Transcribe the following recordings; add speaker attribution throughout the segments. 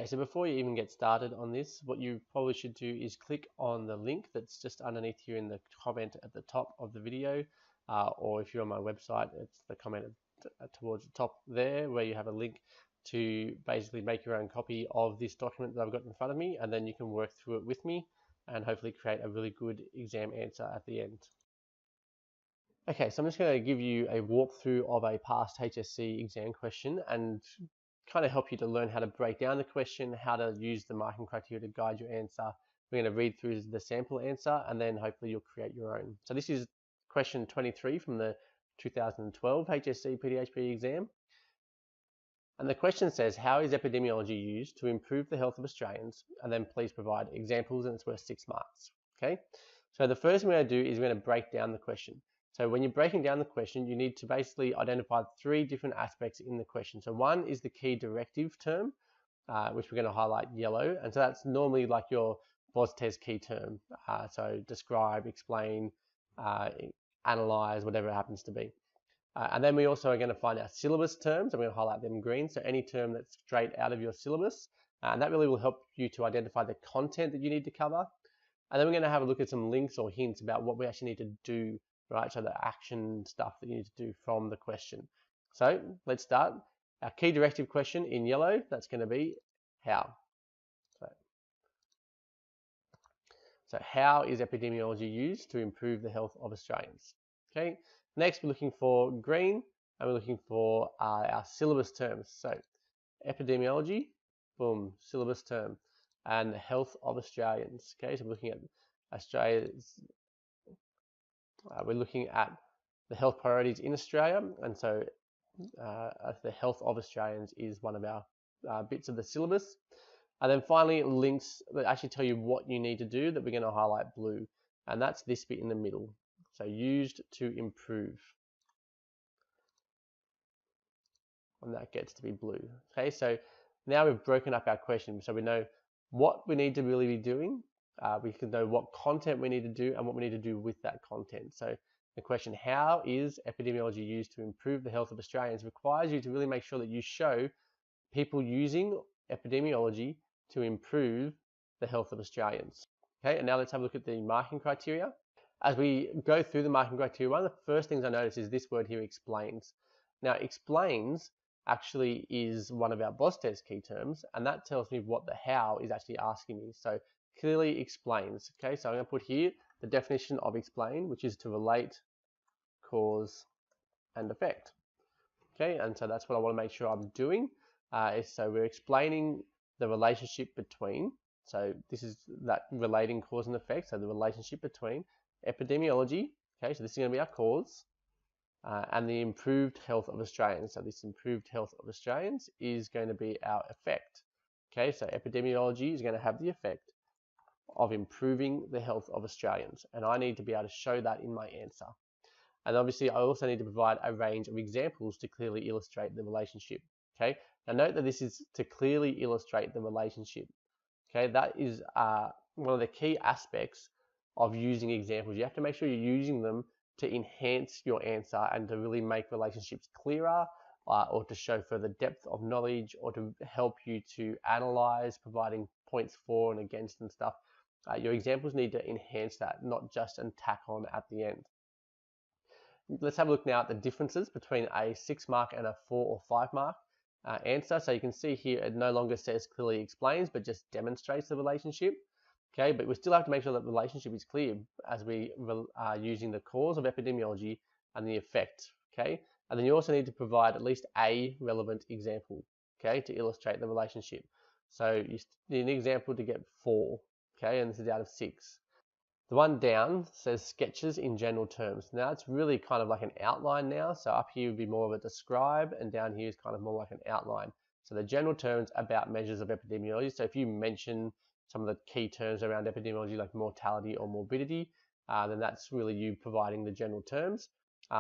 Speaker 1: so before you even get started on this, what you probably should do is click on the link that's just underneath here in the comment at the top of the video, or if you're on my website, it's the comment towards the top there where you have a link to basically make your own copy of this document that I've got in front of me, and then you can work through it with me and hopefully create a really good exam answer at the end. Okay, so I'm just going to give you a walkthrough of a past HSC exam question and kind of help you to learn how to break down the question, how to use the marking criteria to guide your answer. We're going to read through the sample answer and then hopefully you'll create your own. So this is question 23 from the 2012 HSC PDHPE exam. And the question says, how is epidemiology used to improve the health of Australians? And then please provide examples, and it's worth 6 marks. Okay, so the first thing we're going to do is we're going to break down the question. So when you're breaking down the question, you need to basically identify 3 different aspects in the question. So one is the key directive term, which we're going to highlight yellow. And so that's normally like your VOSTES key term. So describe, explain, analyze, whatever it happens to be. And then we also are going to find our syllabus terms. I'm going to highlight them green. So any term that's straight out of your syllabus. And that really will help you to identify the content that you need to cover. And then we're going to have a look at some links or hints about what we actually need to do, right? So the action stuff that you need to do from the question. So let's start. Our key directive question in yellow, that's going to be how. So how is epidemiology used to improve the health of Australians? Okay. Next, we're looking for green, and we're looking for our syllabus terms. So epidemiology, boom, syllabus term, and the health of Australians. Okay, so we're looking at Australia's. We're looking at the health priorities in Australia, and so the health of Australians is one of our bits of the syllabus. And then finally, links that actually tell you what you need to do that we're going to highlight blue, and that's this bit in the middle. So used to improve, and that gets to be blue. Okay, so now we've broken up our question, so we know what we need to really be doing. We can know what content we need to do and what we need to do with that content. So the question, how is epidemiology used to improve the health of Australians, requires you to really make sure that you show people using epidemiology to improve the health of Australians. Okay, and now let's have a look at the marking criteria. As we go through the marking criteria, one of the first things I notice is this word here, explains. Now, explains actually is one of our VOSTES key terms, and that tells me what the how is actually asking me. So clearly explains. Okay, so I'm going to put here the definition of explain, which is to relate, cause, and effect. Okay, and so that's what I want to make sure I'm doing. So we're explaining the relationship between, so this is that relating cause and effect, so the relationship between epidemiology, okay, so this is going to be our cause, and the improved health of Australians. So this improved health of Australians is going to be our effect. Okay, so epidemiology is going to have the effect of improving the health of Australians, and I need to be able to show that in my answer. And obviously I also need to provide a range of examples to clearly illustrate the relationship. Okay, now note that this is to clearly illustrate the relationship. Okay, that is one of the key aspects of using examples. You have to make sure you're using them to enhance your answer and to really make relationships clearer, or to show further depth of knowledge, or to help you to analyze, providing points for and against and stuff. Your examples need to enhance that, not just and tack on at the end. Let's have a look now at the differences between a 6 mark and a 4 or 5 mark answer. So you can see here it no longer says clearly explains, but just demonstrates the relationship. Okay, but we still have to make sure that the relationship is clear as we are using the cause of epidemiology and the effect. Okay, and then you also need to provide at least a relevant example, okay, to illustrate the relationship. So you need an example to get 4, okay, and this is out of 6. The one down says sketches in general terms. Now it's really kind of like an outline now. So up here would be more of a describe, and down here is kind of more like an outline. So the general terms about measures of epidemiology. So if you mention some of the key terms around epidemiology like mortality or morbidity, then that's really you providing the general terms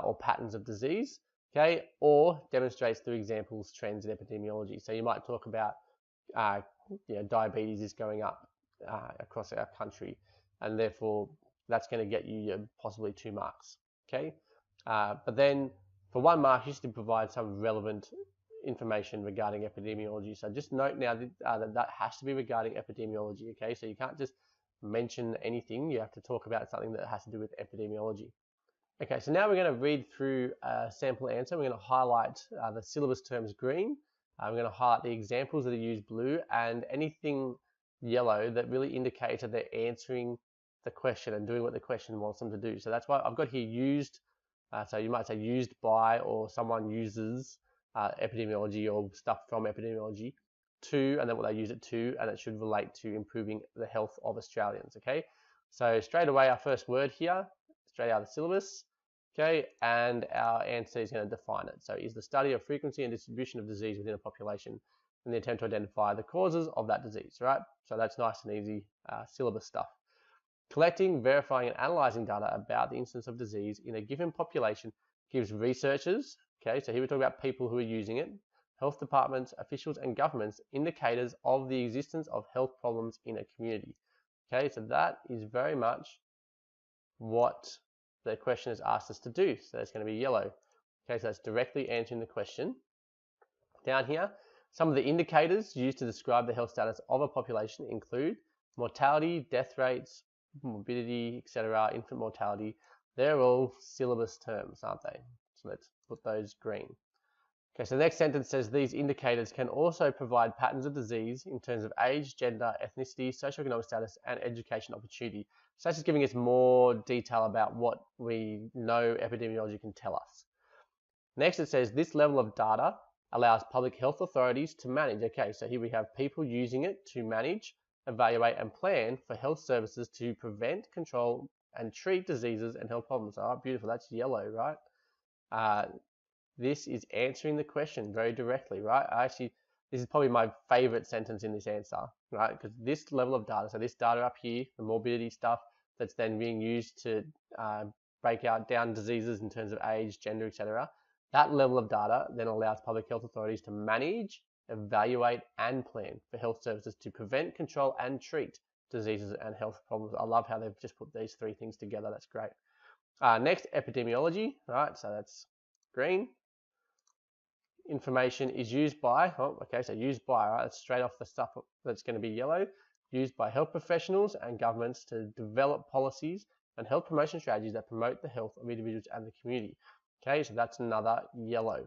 Speaker 1: or patterns of disease, okay, or demonstrates through examples trends in epidemiology. So you might talk about diabetes is going up across our country, and therefore that's going to get you possibly 2 marks, okay. But then for 1 mark, you should provide some relevant information regarding epidemiology. So just note now that has to be regarding epidemiology, okay? So you can't just mention anything, you have to talk about something that has to do with epidemiology. Okay, so now we're going to read through a sample answer. We're going to highlight the syllabus terms green. We're going to highlight the examples that are used blue, and anything yellow that really indicates that they're answering the question and doing what the question wants them to do. So that's why I've got here used. So you might say used by, or someone uses epidemiology or stuff from epidemiology to, and then what they use it to, and it should relate to improving the health of Australians, okay? So straight away, our first word here, straight out of the syllabus, okay, and our answer is going to define it. So is the study of frequency and distribution of disease within a population in the attempt to identify the causes of that disease, right? So that's nice and easy syllabus stuff. Collecting, verifying, and analyzing data about the incidence of disease in a given population gives researchers, okay, so here we're talking about people who are using it, health departments, officials, and governments indicators of the existence of health problems in a community. Okay, so that is very much what the question has asked us to do. So it's going to be yellow. Okay, so that's directly answering the question. Down here, some of the indicators used to describe the health status of a population include mortality, death rates, morbidity, etc., infant mortality. They're all syllabus terms, aren't they? So let's put those green. Okay, so the next sentence says these indicators can also provide patterns of disease in terms of age, gender, ethnicity, socioeconomic status, and education opportunity. So that's just giving us more detail about what we know epidemiology can tell us. Next, it says this level of data allows public health authorities to manage. Okay, so here we have people using it to manage, evaluate, and plan for health services to prevent, control, and treat diseases and health problems. Oh, beautiful. That's yellow, right? This is answering the question very directly, right? This is probably my favorite sentence in this answer, right? Because this level of data, so this data up here, the morbidity stuff, that's then being used to break out down diseases in terms of age, gender, etc. That level of data then allows public health authorities to manage, evaluate, and plan for health services to prevent, control, and treat diseases and health problems. I love how they've just put these three things together. That's great. Next, epidemiology, right? So that's green. Information is used by, so used by, right? That's straight off the stuff that's going to be yellow. Used by health professionals and governments to develop policies and health promotion strategies that promote the health of individuals and the community. Okay, so that's another yellow.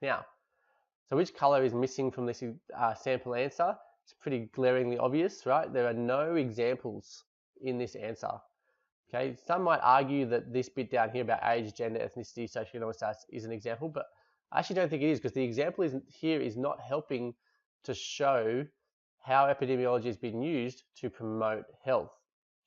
Speaker 1: Now, so which color is missing from this sample answer? It's pretty glaringly obvious, right? There are no examples in this answer. Okay, some might argue that this bit down here about age, gender, ethnicity, socioeconomic status is an example, but I actually don't think it is, because the example is not helping to show how epidemiology has been used to promote health.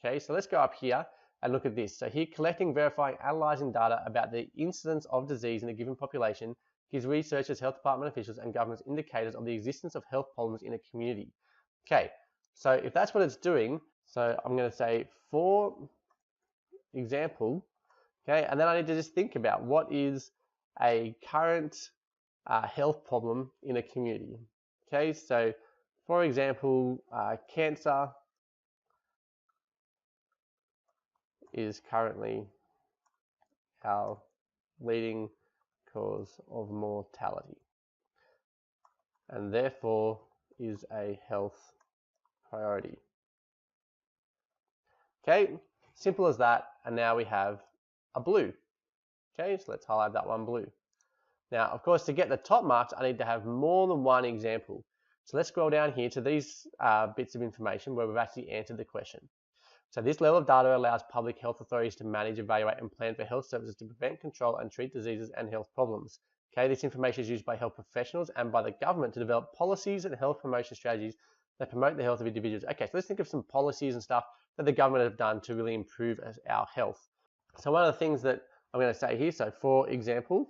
Speaker 1: Okay, so let's go up here and look at this. So here, collecting, verifying, analyzing data about the incidence of disease in a given population gives researchers, health department officials, and governments indicators of the existence of health problems in a community. Okay, so if that's what it's doing, so I'm going to say for example, okay, and then I need to just think about what is a current health problem in a community. Okay, so for example, cancer is currently our leading cause of mortality, and therefore is a health priority. Okay, simple as that, and now we have a blue. Okay, so let's highlight that one blue. Now, of course, to get the top marks, I need to have more than one example. So let's scroll down here to these bits of information where we've actually answered the question. So this level of data allows public health authorities to manage, evaluate, and plan for health services to prevent, control, and treat diseases and health problems. Okay, this information is used by health professionals and by the government to develop policies and health promotion strategies that promote the health of individuals. Okay, so let's think of some policies and stuff that the government have done to really improve our health. So one of the things that I'm going to say here, so for example,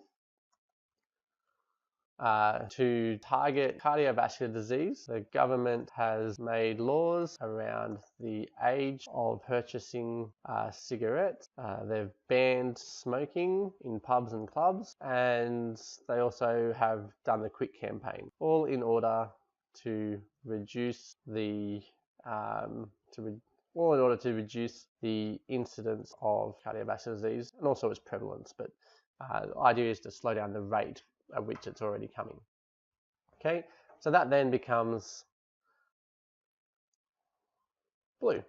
Speaker 1: to target cardiovascular disease, the government has made laws around the age of purchasing cigarettes. They've banned smoking in pubs and clubs, and they also have done the Quit campaign, all in order to reduce the incidence of cardiovascular disease and also its prevalence. But the idea is to slow down the rate at which it's already coming. Okay, so that then becomes blue.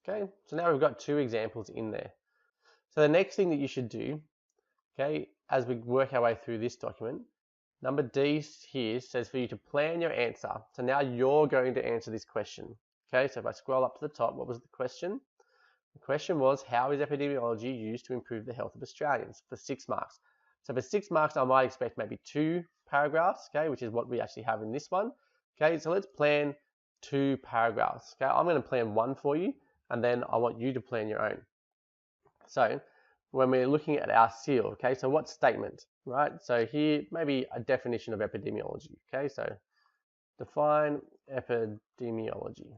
Speaker 1: Okay, so now we've got two examples in there. So the next thing that you should do, okay, as we work our way through this document, number D here says for you to plan your answer. So now you're going to answer this question. Okay, so if I scroll up to the top, what was the question? The question was, how is epidemiology used to improve the health of Australians, for 6 marks? So for 6 marks, I might expect maybe 2 paragraphs, okay, which is what we actually have in this one. Okay, so let's plan 2 paragraphs. Okay, I'm going to plan 1 for you, and then I want you to plan your own. So when we're looking at our seal, okay, so what statement, right? So here, maybe a definition of epidemiology, okay? So define epidemiology.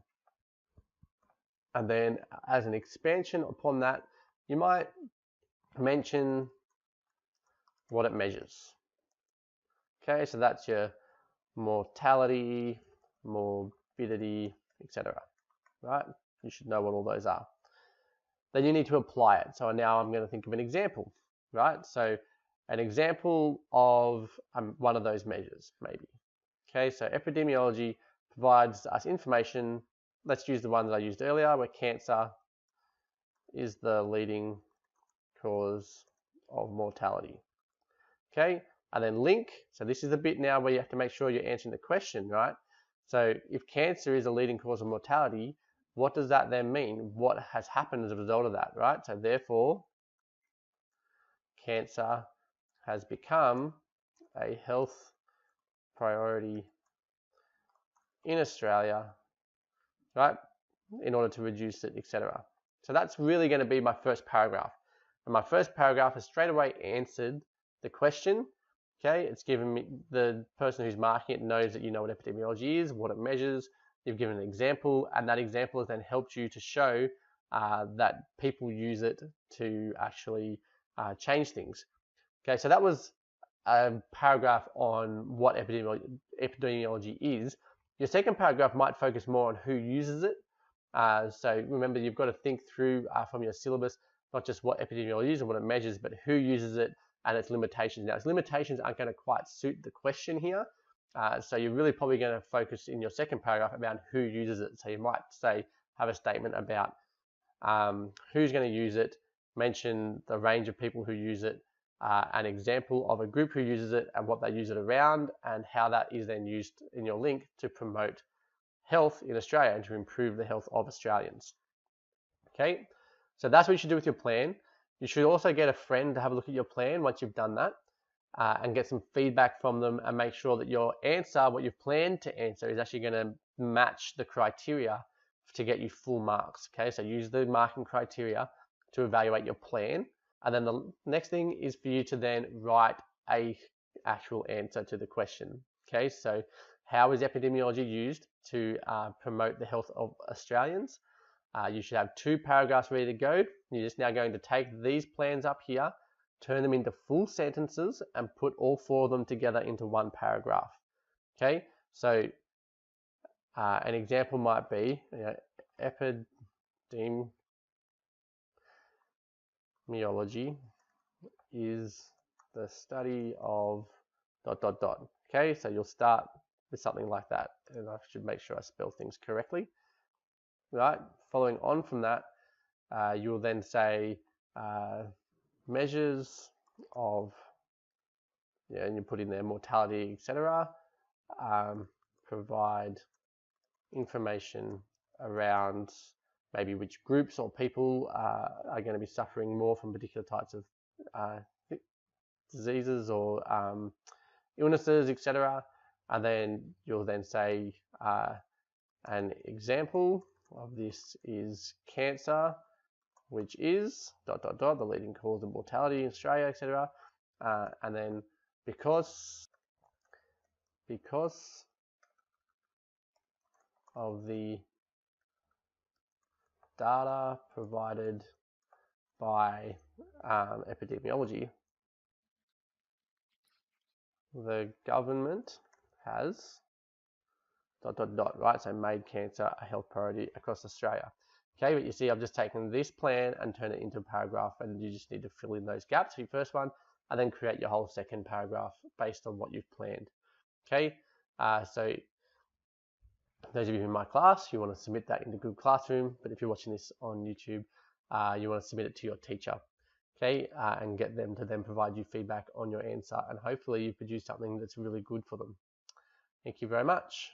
Speaker 1: And then as an expansion upon that, you might mention what it measures. Okay, so that's your mortality, morbidity, etc. Right? You should know what all those are. Then you need to apply it. So now I'm going to think of an example, right? So an example of one of those measures, maybe. Okay, so epidemiology provides us information. Let's use the one that I used earlier, where cancer is the leading cause of mortality. Okay, and then link. So this is the bit now where you have to make sure you're answering the question, right? So if cancer is a leading cause of mortality, what does that then mean? What has happened as a result of that, right? So therefore, cancer has become a health priority in Australia, right? In order to reduce it, etc. So that's really going to be my first paragraph. And my first paragraph has straight away answered the question. Okay, it's given me, the person who's marking it knows that you know what epidemiology is, what it measures. You've given an example, and that example has then helped you to show that people use it to actually change things. Okay, so that was a paragraph on what epidemiology is. Your second paragraph might focus more on who uses it. So remember, you've got to think through from your syllabus, not just what epidemiology is and what it measures, but who uses it and its limitations. Now, its limitations aren't going to quite suit the question here. So you're really probably going to focus in your second paragraph about who uses it. So you might say, have a statement about who's going to use it, mention the range of people who use it, an example of a group who uses it and what they use it around, and how that is then used in your link to promote health in Australia and to improve the health of Australians. Okay, so that's what you should do with your plan. You should also get a friend to have a look at your plan once you've done that, and get some feedback from them, and make sure that your answer, what you've planned to answer, is actually going to match the criteria to get you full marks. Okay, so use the marking criteria to evaluate your plan. And then the next thing is for you to then write a actual answer to the question. Okay, so how is epidemiology used to promote the health of Australians? You should have 2 paragraphs ready to go. You're just now going to take these plans up here, turn them into full sentences, and put all 4 of them together into 1 paragraph. Okay, so an example might be, epidemiology is the study of ... Okay, so you'll start with something like that, and I should make sure I spell things correctly. Right, following on from that, you'll then say measures of, and you put in there mortality, etc. Provide information around maybe which groups or people are going to be suffering more from particular types of diseases or illnesses, etc. And then you'll then say an example of this is cancer, which is ... the leading cause of mortality in Australia, etc. And then because of the data provided by epidemiology, the government has ... right? So made cancer a health priority across Australia. Okay, but you see I've just taken this plan and turned it into a paragraph, and you just need to fill in those gaps for your first one, and then create your whole second paragraph based on what you've planned. Okay, so those of you in my class, you want to submit that into Google Classroom, but if you're watching this on YouTube, you want to submit it to your teacher, okay, and get them to then provide you feedback on your answer, and hopefully you produce something that's really good for them. Thank you very much.